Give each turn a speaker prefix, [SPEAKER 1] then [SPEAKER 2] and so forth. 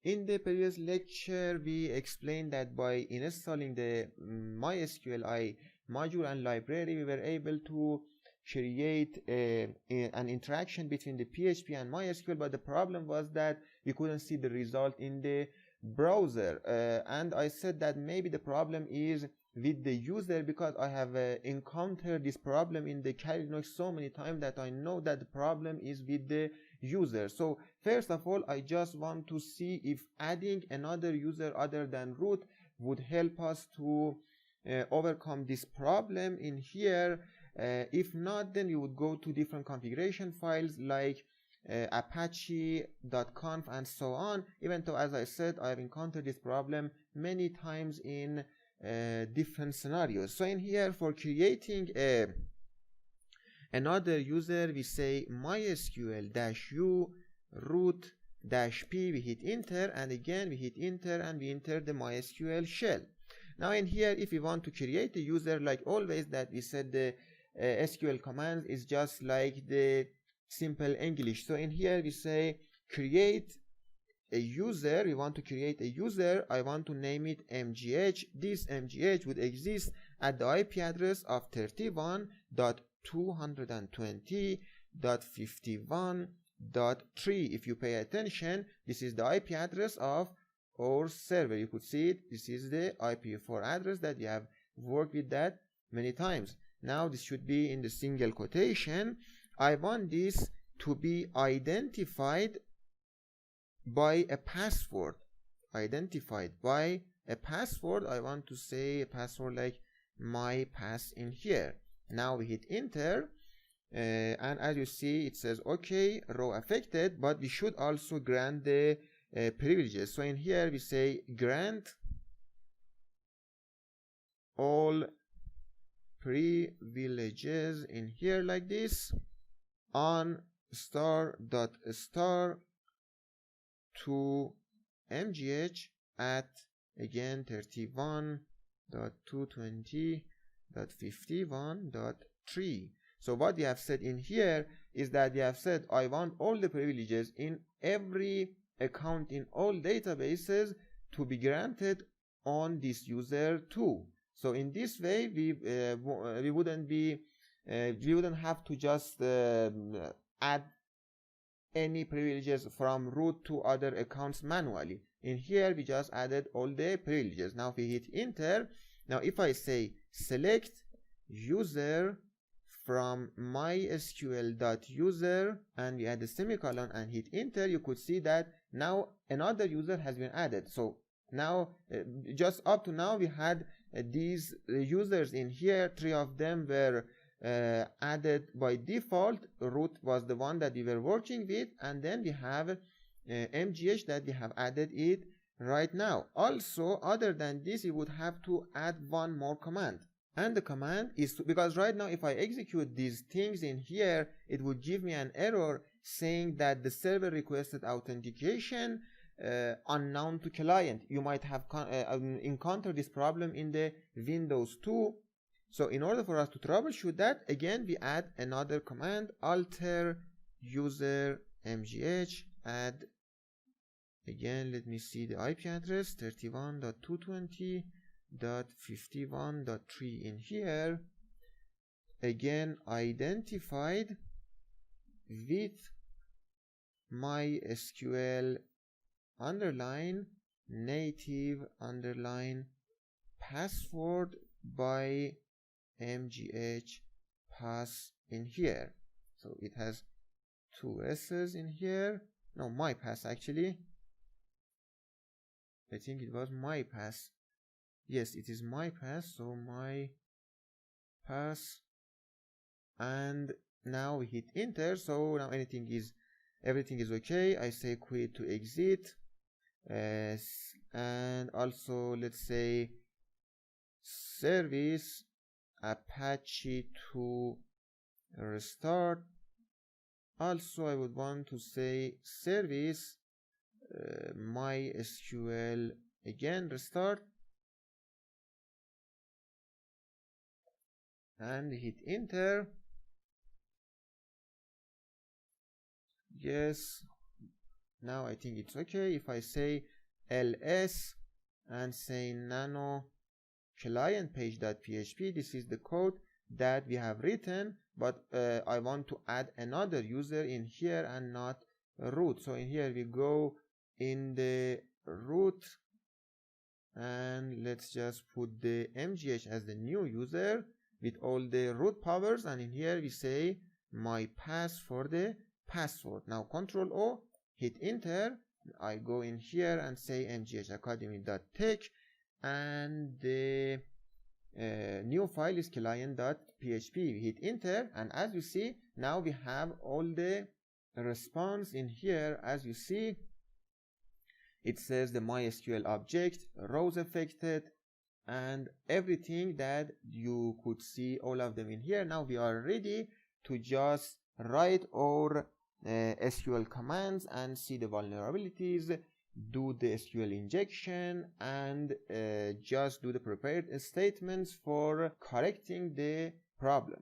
[SPEAKER 1] In the previous lecture, we explained that by installing the MySQL module and library, we were able to create an interaction between the PHP and MySQL, but the problem was that we couldn't see the result in the browser. And I said that maybe the problem is with the user, because I have encountered this problem in the Kali Linux so many times that I know that the problem is with the user. So first of all, I just want to see if adding another user other than root would help us to overcome this problem in here. If not, then you would go to different configuration files like apache.conf and so on, even though, as I said, I've encountered this problem many times in different scenarios. So in here, for creating another user, we say mysql-u root-p, we hit enter, and again we hit enter, and we enter the MySQL shell. Now in here, if we want to create a user, like always that we said, the SQL command is just like the simple English. So in here we say create a user. We want to create a user. I want to name it MGH. This MGH would exist at the IP address of 31.220.51.3. If you pay attention, this is the IP address of our server. You could see it. This is the IPv4 address that we have worked with that many times. Now this should be in the single quotation. I want this to be identified by a password. Identified by a password. I want to say a password like my pass in here. Now we hit enter, and as you see, it says okay, row affected, but we should also grant the privileges. So in here we say grant all privileges in here like this on star.star to MGH at again 31.220.51.3. So what we have said in here is that we have said I want all the privileges in every account in all databases to be granted on this user too. So in this way, we wouldn't have to just add any privileges from root to other accounts manually. In here, we just added all the privileges. Now if we hit enter, now if I say select user from mysql.user and we add a semicolon and hit enter, you could see that now another user has been added. So now just up to now we had these users in here. 3 of them were added by default. Root was the one that we were working with, and then we have MGH that we have added it right now. Also, other than this, you would have to add one more command, and the command is because right now if I execute these things in here, it would give me an error saying that the server requested authentication unknown to client. You might have encountered this problem in the Windows 2. So in order for us to troubleshoot that, again we add another command, alter user MGH, add again, let me see the IP address 31.220.51.3 in here, again identified with MySQL underline native underline password by MGH pass in here. So it has 2 S's in here. No, my pass actually. I think it was my pass. Yes, it is my pass. So my pass, and now we hit enter. So now everything is okay. I say quit to exit, and also let's say service Apache to restart. Also I would want to say service MySQL again restart, and hit enter. Yes, now I think it's okay. If I say ls and say nano client page.php. This is the code that we have written, but I want to add another user in here and not root. So in here we go in the root and let's just put the mgh as the new user with all the root powers, and in here we say my pass for the password. Now Control O, hit enter. I go in here and say mghacademy.tech, and the new file is client.php. We hit enter, and as you see, now we have all the response in here. As you see, it says the MySQL object, rows affected, and everything that you could see, all of them in here. Now we are ready to just write our SQL commands and see the vulnerabilities, do the SQL injection, and just do the prepared statements for correcting the problem.